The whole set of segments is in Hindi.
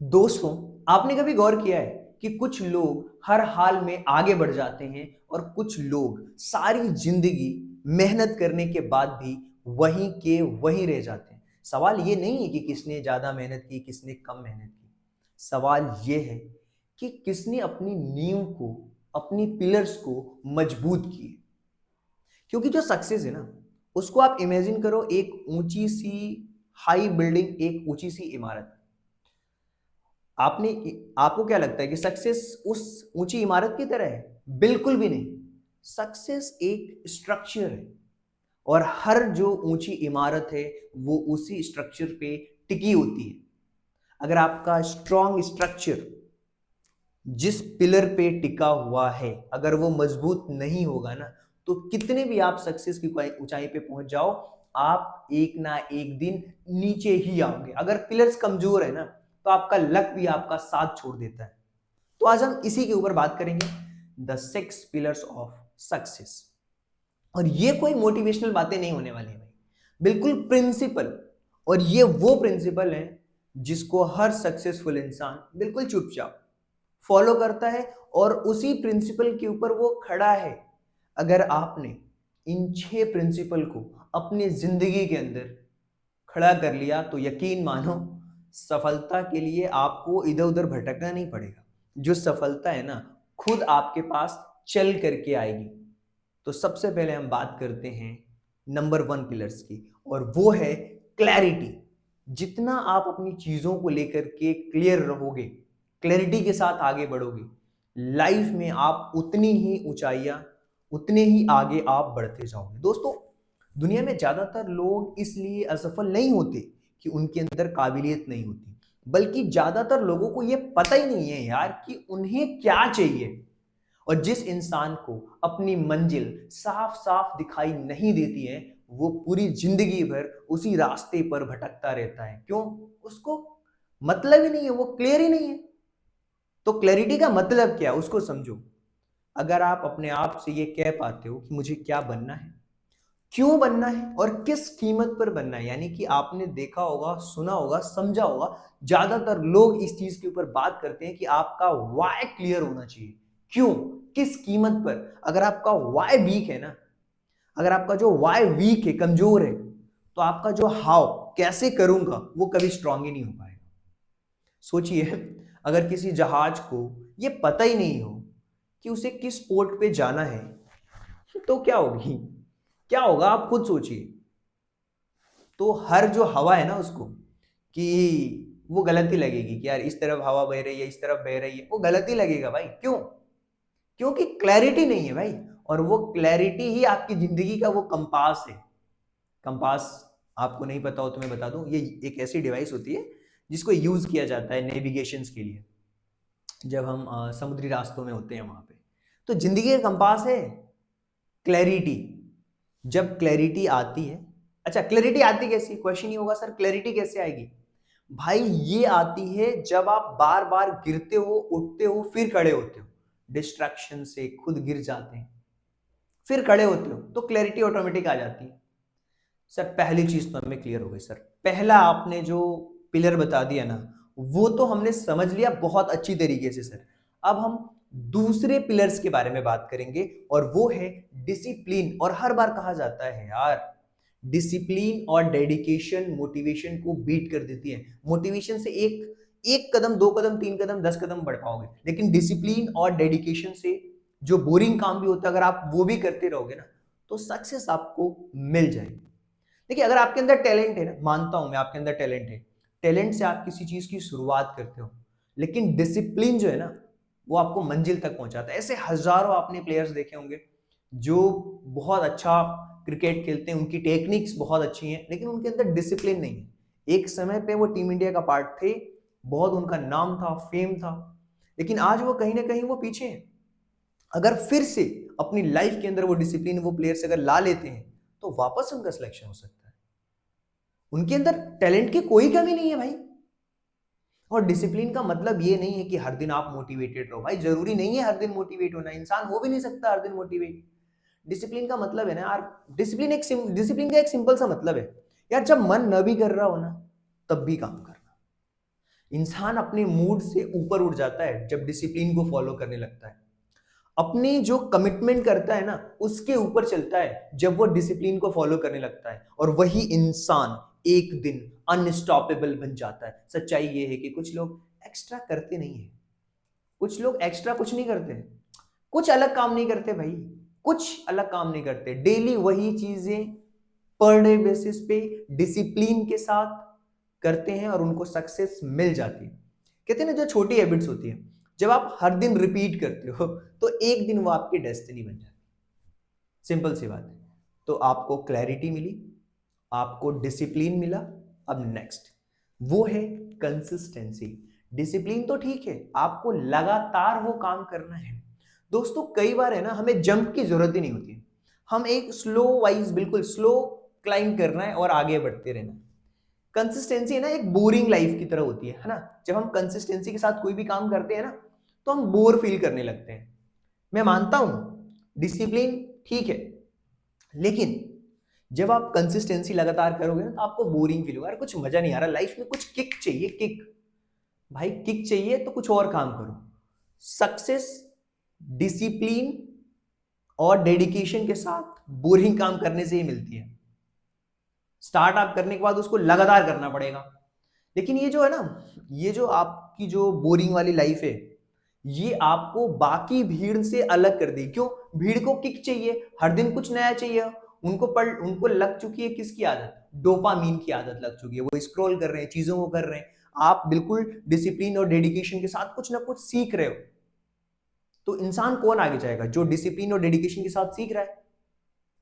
दोस्तों, आपने कभी गौर किया है कि कुछ लोग हर हाल में आगे बढ़ जाते हैं और कुछ लोग सारी जिंदगी मेहनत करने के बाद भी वहीं के वहीं रह जाते हैं। सवाल ये नहीं है कि किसने ज्यादा मेहनत की, किसने कम मेहनत की। सवाल ये है कि किसने अपनी नींव को, अपनी पिलर्स को मजबूत किए। क्योंकि जो सक्सेस है ना, उसको आप इमेजिन करो, एक ऊंची सी हाई बिल्डिंग, एक ऊंची सी इमारत। आपने आपको क्या लगता है कि सक्सेस उस ऊंची इमारत की तरह है? बिल्कुल भी नहीं। सक्सेस एक स्ट्रक्चर है और हर जो ऊंची इमारत है वो उसी स्ट्रक्चर पे टिकी होती है। अगर आपका स्ट्रॉन्ग स्ट्रक्चर जिस पिलर पे टिका हुआ है अगर वो मजबूत नहीं होगा ना, तो कितने भी आप सक्सेस की ऊंचाई पे पहुंच जाओ, आप एक ना एक दिन नीचे ही आओगे। अगर पिलर्स कमजोर है ना, तो आपका लक भी आपका साथ छोड़ देता है। तो आज हम इसी के ऊपर बात करेंगे, द 6 पिलर्स ऑफ सक्सेस। और ये कोई मोटिवेशनल बातें नहीं होने वाली है भाई, बिल्कुल प्रिंसिपल। और ये वो प्रिंसिपल है जिसको हर सक्सेसफुल इंसान बिल्कुल चुपचाप फॉलो करता है और उसी प्रिंसिपल के ऊपर वो खड़ा है। अगर आपने इन 6 प्रिंसिपल को अपनी जिंदगी के अंदर खड़ा कर लिया तो यकीन मानो, सफलता के लिए आपको इधर उधर भटकना नहीं पड़ेगा। जो सफलता है ना, खुद आपके पास चल करके आएगी। तो सबसे पहले हम बात करते हैं नंबर 1 पिलर्स की, और वो है क्लैरिटी। जितना आप अपनी चीजों को लेकर के क्लियर रहोगे, क्लैरिटी के साथ आगे बढ़ोगे, लाइफ में आप उतनी ही ऊंचाइयां, उतने ही आगे आप बढ़ते जाओगे। दोस्तों, दुनिया में ज्यादातर लोग इसलिए असफल नहीं होते कि उनके अंदर काबिलियत नहीं होती, बल्कि ज्यादातर लोगों को यह पता ही नहीं है यार कि उन्हें क्या चाहिए। और जिस इंसान को अपनी मंजिल साफ साफ दिखाई नहीं देती है, वो पूरी जिंदगी भर उसी रास्ते पर भटकता रहता है। क्यों? उसको मतलब ही नहीं है, वो क्लियर ही नहीं है। तो क्लैरिटी का मतलब क्या है उसको समझो। अगर आप अपने आप से ये कह पाते हो कि मुझे क्या बनना है, क्यों बनना है और किस कीमत पर बनना है, यानी कि आपने देखा होगा, सुना होगा, समझा होगा, ज्यादातर लोग इस चीज के ऊपर बात करते हैं कि आपका वाई क्लियर होना चाहिए। क्यों, किस कीमत पर। अगर आपका वाई वीक है ना, अगर आपका जो वाई वीक है, कमजोर है, तो आपका जो हाउ, कैसे करूंगा, वो कभी स्ट्रांग ही नहीं हो पाएगा। सोचिए, अगर किसी जहाज को ये पता ही नहीं हो कि उसे किस पोर्ट पे जाना है, तो क्या होगी, क्या होगा, आप खुद सोचिए। तो हर जो हवा है ना उसको, कि वो गलती लगेगी कि यार इस तरफ हवा बह रही है, इस तरफ बह रही है, वो गलती लगेगा भाई। क्यों? क्योंकि क्लैरिटी नहीं है भाई। और वो क्लैरिटी ही आपकी जिंदगी का वो कंपास है। कंपास आपको नहीं पता हो तो मैं बता दूं, ये एक ऐसी डिवाइस होती है जिसको यूज किया जाता है नेविगेशंस के लिए, जब हम समुद्री रास्तों में होते हैं वहां पे। तो जिंदगी का कंपास है क्लैरिटी। जब क्लैरिटी आती है, अच्छा क्लैरिटी आती कैसी, क्वेश्चन ही होगा, सर क्लैरिटी कैसे आएगी? भाई ये आती है जब आप बार बार गिरते हो, उठते हो, फिर खड़े होते हो, डिस्ट्रैक्शन से खुद गिर जाते हैं, फिर खड़े होते हो, तो क्लैरिटी ऑटोमेटिक आ जाती है। सर पहली चीज तो हमें क्लियर हो गई सर, पहला आपने जो पिलर बता दिया ना, वो तो हमने समझ लिया बहुत अच्छी तरीके से सर। अब हम दूसरे पिलर्स के बारे में बात करेंगे, और वो है डिसिप्लिन। और हर बार कहा जाता है यार, डिसिप्लिन और डेडिकेशन मोटिवेशन को बीट कर देती है। मोटिवेशन से एक एक कदम, 2 कदम, 3 कदम, 10 कदम बढ़ पाओगे, लेकिन डिसिप्लिन और डेडिकेशन से जो बोरिंग काम भी होता है, अगर आप वो भी करते रहोगे ना, तो सक्सेस आपको मिल जाएगी। देखिए, अगर आपके अंदर टैलेंट है ना, मानता हूं मैं आपके अंदर टैलेंट है, टैलेंट से आप किसी चीज की शुरुआत करते हो, लेकिन डिसिप्लिन जो है ना, वो आपको मंजिल तक पहुंचाता है। ऐसे हजारों आपने प्लेयर्स देखे होंगे जो बहुत अच्छा क्रिकेट खेलते हैं, उनकी टेक्निक्स बहुत अच्छी हैं, लेकिन उनके अंदर डिसिप्लिन नहीं है। एक समय पे वो टीम इंडिया का पार्ट थे, बहुत उनका नाम था, फेम था, लेकिन आज वो कहीं ना कहीं वो पीछे हैं। अगर फिर से अपनी लाइफ के अंदर वो डिसिप्लिन वो प्लेयर्स अगर ला लेते हैं, तो वापस उनका सिलेक्शन हो सकता है। उनके अंदर टैलेंट की कोई कमी नहीं है भाई। और डिसिप्लिन का मतलब ये नहीं है कि हर दिन आप मोटिवेटेड रहो, भाई जरूरी नहीं है हर दिन मोटिवेट होना, इंसान हो भी नहीं सकता हर दिन मोटिवेट। डिसिप्लिन का मतलब है ना यार, डिसिप्लिन का एक सिंपल सा मतलब है यार, जब मन न भी कर रहा हो ना, तब भी काम करना। इंसान अपने मूड से ऊपर उठ जाता है जब डिसिप्लिन को फॉलो करने लगता है। अपनी जो कमिटमेंट करता है ना, उसके ऊपर चलता है जब वो डिसिप्लिन को फॉलो करने लगता है, और वही इंसान एक दिन अनस्टॉपेबल बन जाता है। सच्चाई ये है कि कुछ लोग एक्स्ट्रा करते नहीं है, कुछ लोग एक्स्ट्रा कुछ नहीं करते, कुछ अलग काम नहीं करते भाई, कुछ अलग काम नहीं करते, डेली वही चीजें पर डे बेसिस पे डिसिप्लिन के साथ करते हैं और उनको सक्सेस मिल जाती है। कहते हैं ना, जो छोटी हैबिट्स होती है, जब आप हर दिन रिपीट करते हो तो एक दिन वो आपकी डेस्टिनी बन जाती है। सिंपल सी बात है। तो आपको क्लैरिटी मिली, आपको डिसिप्लिन मिला। अब नेक्स्ट वो है कंसिस्टेंसी। डिसिप्लिन तो ठीक है, आपको लगातार वो काम करना है। दोस्तों कई बार है ना, हमें जंप की जरूरत ही नहीं होती, हम एक स्लो वाइज, बिल्कुल स्लो क्लाइंब करना है और आगे बढ़ते रहना है। कंसिस्टेंसी है ना, एक बोरिंग लाइफ की तरह होती है ना। जब हम कंसिस्टेंसी के साथ कोई भी काम करते हैं ना, तो हम बोर फील करने लगते हैं। मैं मानता हूं डिसिप्लिन ठीक है, लेकिन जब आप कंसिस्टेंसी लगातार करोगे ना, तो आपको बोरिंग फील होगा, यार कुछ मजा नहीं आ रहा लाइफ में, कुछ किक चाहिए, किक। भाई किक चाहिए तो कुछ और काम करो। सक्सेस डिसिप्लिन और डेडिकेशन के साथ बोरिंग काम करने से ही मिलती है। स्टार्ट आप करने के बाद उसको लगातार करना पड़ेगा। लेकिन ये जो है ना, ये जो आपकी जो बोरिंग वाली लाइफ है, ये आपको बाकी भीड़ से अलग कर देगी। क्यों? भीड़ को किक चाहिए, हर दिन कुछ नया चाहिए। उनको लग चुकी है किसकी आदत? डोपामीन की आदत लग चुकी है। वो स्क्रॉल कर रहे हैं, चीजों को कर रहे हैं। आप बिल्कुल डिसिप्लिन और डेडिकेशन के साथ कुछ ना कुछ सीख रहे हो। तो इंसान कौन आगे जाएगा? जो डिसिप्लिन और डेडिकेशन के साथ सीख रहा है।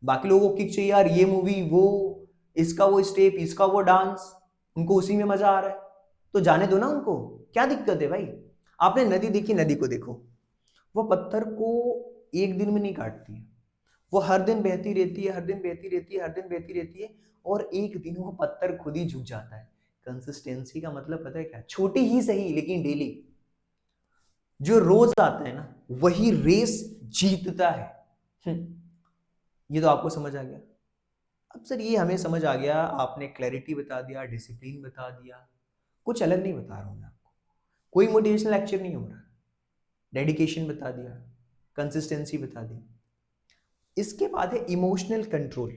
बाकी लोगों को किक चाहिए, यार ये मूवी, वो इसका वो स्टेप, इसका वो डांस, उनको उसी में मजा आ रहा है, तो जाने दो ना उनको, क्या दिक्कत है भाई? आपने नदी देखी, नदी को देखो, वो पत्थर को एक दिन में नहीं काटती है, वो हर दिन बहती रहती है, हर दिन बहती रहती है, हर दिन बहती रहती है, और एक दिन वो पत्थर खुद ही झुक जाता है। कंसिस्टेंसी का मतलब पता है क्या? छोटी ही सही लेकिन डेली, जो रोज आता है ना, वही रेस जीतता है। ये तो आपको समझ आ गया। अब सर ये हमें समझ आ गया, आपने क्लैरिटी बता दिया, डिसिप्लिन बता दिया, कुछ अलग नहीं बता रहा हूं मैं आपको, कोई मोटिवेशनल लेक्चर नहीं हो रहा। डेडिकेशन बता दिया, कंसिस्टेंसी बता दी। इसके बाद है इमोशनल कंट्रोल।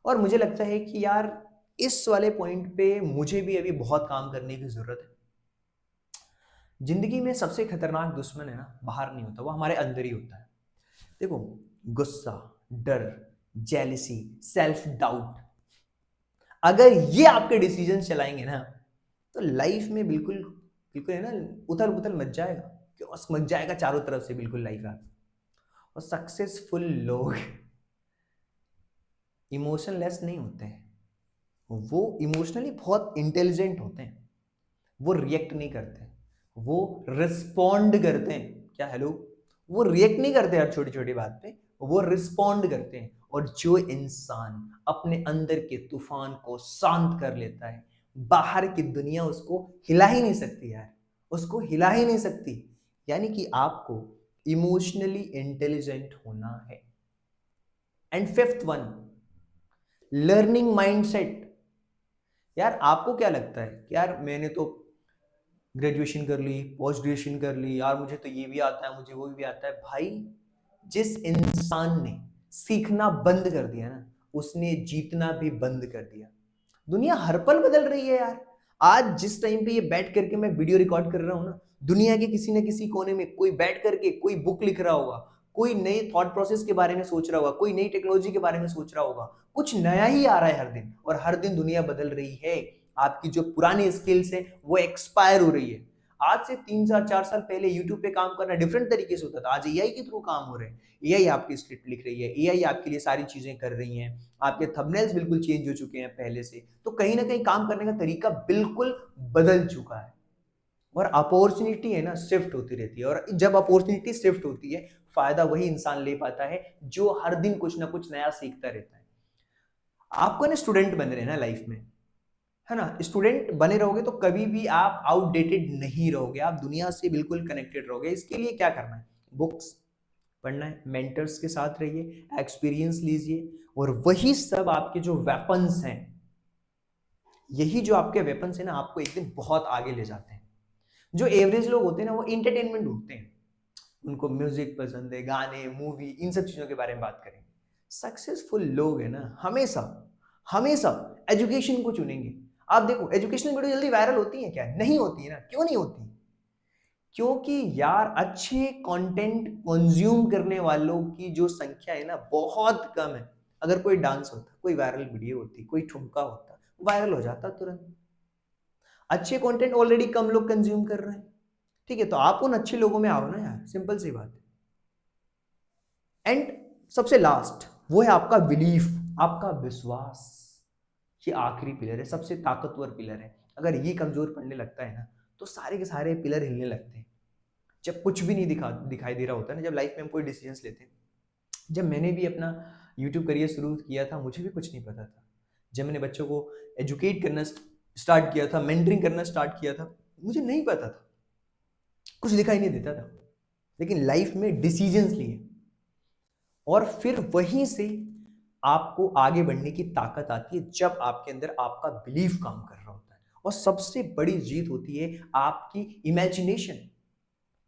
और मुझे लगता है कि यार इस वाले पॉइंट पे मुझे भी अभी बहुत काम करने की जरूरत है। जिंदगी में सबसे खतरनाक दुश्मन है ना, बाहर नहीं होता, वो हमारे अंदर ही होता है। देखो, गुस्सा, डर, जेलसी, सेल्फ डाउट, अगर ये आपके डिसीजन चलाएंगे ना, तो लाइफ में बिल्कुल बिल्कुल है ना, उथल पुथल मच जाएगा, क्यों मच जाएगा चारों तरफ से, बिल्कुल लाइफ है। और सक्सेसफुल लोग इमोशनलेस नहीं होते हैं, वो इमोशनली बहुत इंटेलिजेंट होते हैं। वो रिएक्ट नहीं करते, वो रिस्पॉन्ड करते हैं। क्या हेलो? वो रिएक्ट नहीं करते हर छोटी छोटी बात पे, वो रिस्पॉन्ड करते हैं। और जो इंसान अपने अंदर के तूफान को शांत कर लेता है, बाहर की दुनिया उसको हिला ही नहीं सकती यार, उसको हिला ही नहीं सकती। यानी कि आपको इमोशनली इंटेलिजेंट होना है। And fifth one, learning mindset. यार आपको क्या लगता है कि यार मैंने तो ग्रेजुएशन कर ली, पोस्ट ग्रेजुएशन कर ली, यार मुझे तो ये भी आता है, मुझे वो भी आता है। भाई जिस इंसान ने सीखना बंद कर दिया ना, उसने जीतना भी बंद कर दिया। दुनिया हर पल बदल रही है यार। आज जिस टाइम पे ये बैठ करके मैं वीडियो रिकॉर्ड कर रहा हूँ ना, दुनिया के किसी न किसी कोने में कोई बैठ करके कोई बुक लिख रहा होगा, कोई नए थॉट प्रोसेस के बारे में सोच रहा होगा, कोई नई टेक्नोलॉजी के बारे में सोच रहा होगा। कुछ नया ही आ रहा है हर दिन, और हर दिन दुनिया बदल रही है। आपकी जो पुरानी स्किल्स है वो एक्सपायर हो रही है। आज से 3 4 साल पहले यूट्यूब पे काम करना डिफरेंट तरीके से होता था, आज एआई के थ्रू काम हो रहे हैं। एआई आपकी स्क्रिप्ट लिख रही है, एआई आपके लिए सारी चीजें कर रही हैं, आपके थंबनेल्स बिल्कुल चेंज हो चुके हैं पहले से। तो कहीं ना कहीं काम करने का तरीका बिल्कुल बदल चुका है। और अपॉर्चुनिटी है ना, शिफ्ट होती रहती है, और जब अपॉर्चुनिटी शिफ्ट होती है, फायदा वही इंसान ले पाता है जो हर दिन कुछ ना कुछ नया सीखता रहता है। आपको ना स्टूडेंट बन रहे हैं ना लाइफ में, है ना, स्टूडेंट बने रहोगे तो कभी भी आप आउटडेटेड नहीं रहोगे, आप दुनिया से बिल्कुल कनेक्टेड रहोगे। इसके लिए क्या करना है? बुक्स पढ़ना है, मेंटर्स के साथ रहिए, एक्सपीरियंस लीजिए, और वही सब आपके जो वेपन्स हैं, यही जो आपके वेपन्स है ना, आपको एक दिन बहुत आगे ले जाते हैं। जो एवरेज लोग होते हैं ना, वो इंटरटेनमेंट ढूंढते हैं, उनको म्यूजिक पसंद है, गाने, मूवी, इन सब चीजों के बारे में बात करेंगे। सक्सेसफुल लोग है ना, हमेशा हमेशा एजुकेशन को चुनेंगे। आप देखो, एजुकेशनल वीडियो जल्दी वायरल होती है क्या? नहीं होती है ना। क्यों नहीं होती? क्योंकि यार अच्छे कंटेंट कंज्यूम करने वालों की जो संख्या है ना, बहुत कम है। अगर कोई डांस होता, कोई वायरल वीडियो होती, कोई ठुमका होता, वायरल हो जाता तुरंत। अच्छे कंटेंट ऑलरेडी कम लोग कंज्यूम कर रहे हैं, ठीक है, तो आप उन अच्छे लोगों में आओ ना यार, सिंपल सी बात है। एंड सबसे लास्ट वो है आपका बिलीफ, आपका विश्वास। ये आखिरी पिलर है, सबसे ताकतवर पिलर है। अगर ये कमजोर पड़ने लगता है ना, तो सारे के सारे पिलर हिलने लगते हैं। जब कुछ भी नहीं दिखाई दे रहा होता है ना, जब लाइफ में हम कोई डिसीजंस लेते हैं। जब मैंने भी अपना यूट्यूब करियर शुरू किया था, मुझे भी कुछ नहीं पता था। जब मैंने बच्चों को एजुकेट करना स्टार्ट किया था, मेंटरिंग करना स्टार्ट किया था, मुझे नहीं पता था, कुछ दिखाई नहीं देता था। लेकिन लाइफ में डिसीजंस लिए, और फिर वहीं से आपको आगे बढ़ने की ताकत आती है, जब आपके अंदर आपका बिलीफ काम कर रहा होता है। और सबसे बड़ी जीत होती है आपकी इमेजिनेशन।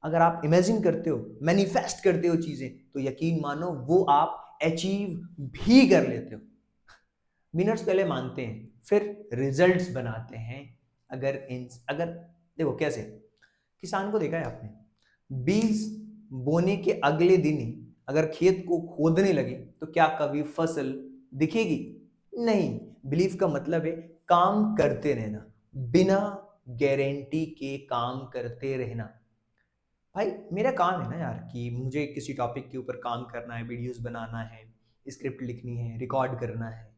अगर आप इमेजिन करते हो, मैनिफेस्ट करते हो चीजें, तो यकीन मानो वो आप अचीव भी कर लेते हो। विनर्स पहले मानते हैं, फिर रिजल्ट्स बनाते हैं। अगर देखो कैसे, किसान को देखा है आपने, बीज बोने के अगले दिन ही अगर खेत को खोदने लगे, तो क्या कभी फसल दिखेगी? नहीं। बिलीफ का मतलब है काम करते रहना, बिना गारंटी के काम करते रहना। भाई मेरा काम है ना यार, कि मुझे किसी टॉपिक के ऊपर काम करना है, वीडियोस बनाना है, स्क्रिप्ट लिखनी है, रिकॉर्ड करना है।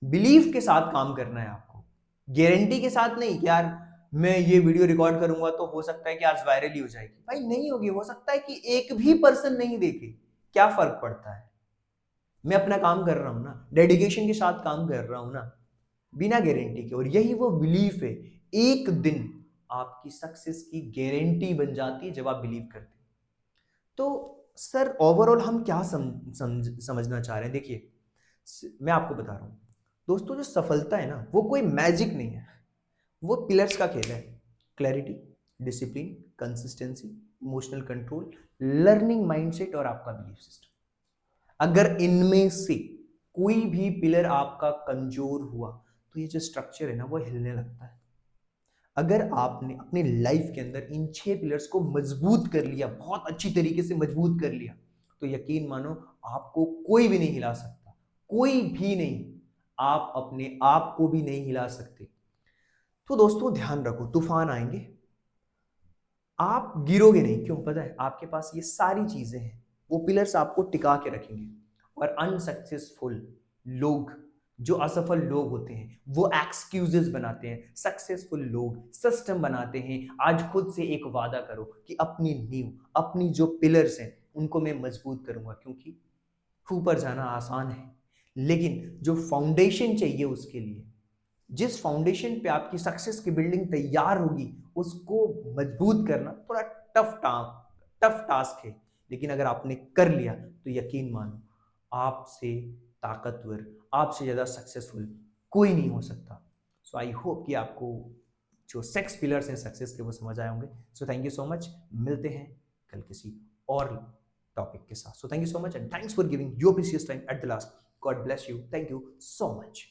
बिलीफ के साथ काम करना है आपको, गारंटी के साथ नहीं कि यार मैं ये वीडियो रिकॉर्ड करूंगा तो हो सकता है कि आज वायरल ही हो जाएगी। भाई नहीं होगी, हो सकता है कि एक भी पर्सन नहीं देखे, क्या फर्क पड़ता है? मैं अपना काम कर रहा हूं ना, डेडिकेशन के साथ काम कर रहा हूं ना, बिना गारंटी के। और यही वो बिलीफ है, एक दिन आपकी सक्सेस की गारंटी बन जाती है जब आप बिलीव करते हैं। तो सर ओवरऑल हम क्या समझना चाह रहे हैं? देखिए, मैं आपको बता रहा हूं दोस्तों, जो सफलता है ना, वो कोई मैजिक नहीं है, वो पिलर्स का खेल है। Clarity, discipline, consistency, emotional control, learning mindset और आपका बिलीफ सिस्टम। अगर इनमें से कोई भी पिलर आपका कमजोर हुआ, तो ये जो स्ट्रक्चर है ना, वो हिलने लगता है। अगर आपने अपनी लाइफ के अंदर इन 6 पिलर्स को मजबूत कर लिया, बहुत अच्छी तरीके से मजबूत कर लिया, तो यकीन मानो आपको कोई भी नहीं हिला सकता, कोई भी नहीं। आप अपने आप को भी नहीं हिला सकते। तो दोस्तों ध्यान रखो, तूफान आएंगे, आप गिरोगे नहीं। क्यों? पता है, आपके पास ये सारी चीजें हैं, वो पिलर्स आपको टिका के रखेंगे। और अनसक्सेसफुल लोग, जो असफल लोग होते हैं, वो एक्सक्यूजेस बनाते हैं। सक्सेसफुल लोग सिस्टम बनाते हैं। आज खुद से एक वादा करो कि अपनी नींव, अपनी जो पिलर्स हैं, उनको मैं मजबूत करूंगा। क्योंकि ऊपर जाना आसान है, लेकिन जो फाउंडेशन चाहिए उसके लिए, जिस फाउंडेशन पे आपकी सक्सेस की बिल्डिंग तैयार होगी, उसको मजबूत करना थोड़ा टफ टास्क है। लेकिन अगर आपने कर लिया, तो यकीन मानो आपसे ताकतवर, आपसे ज्यादा सक्सेसफुल कोई नहीं हो सकता। सो आई होप कि आपको जो 6 पिलर्स हैं सक्सेस के, वो समझ आए होंगे। So thank you so much, मिलते हैं कल किसी और टॉपिक के साथ। So thank you so much and thanks for giving your precious time at the last. God bless you, thank you so much.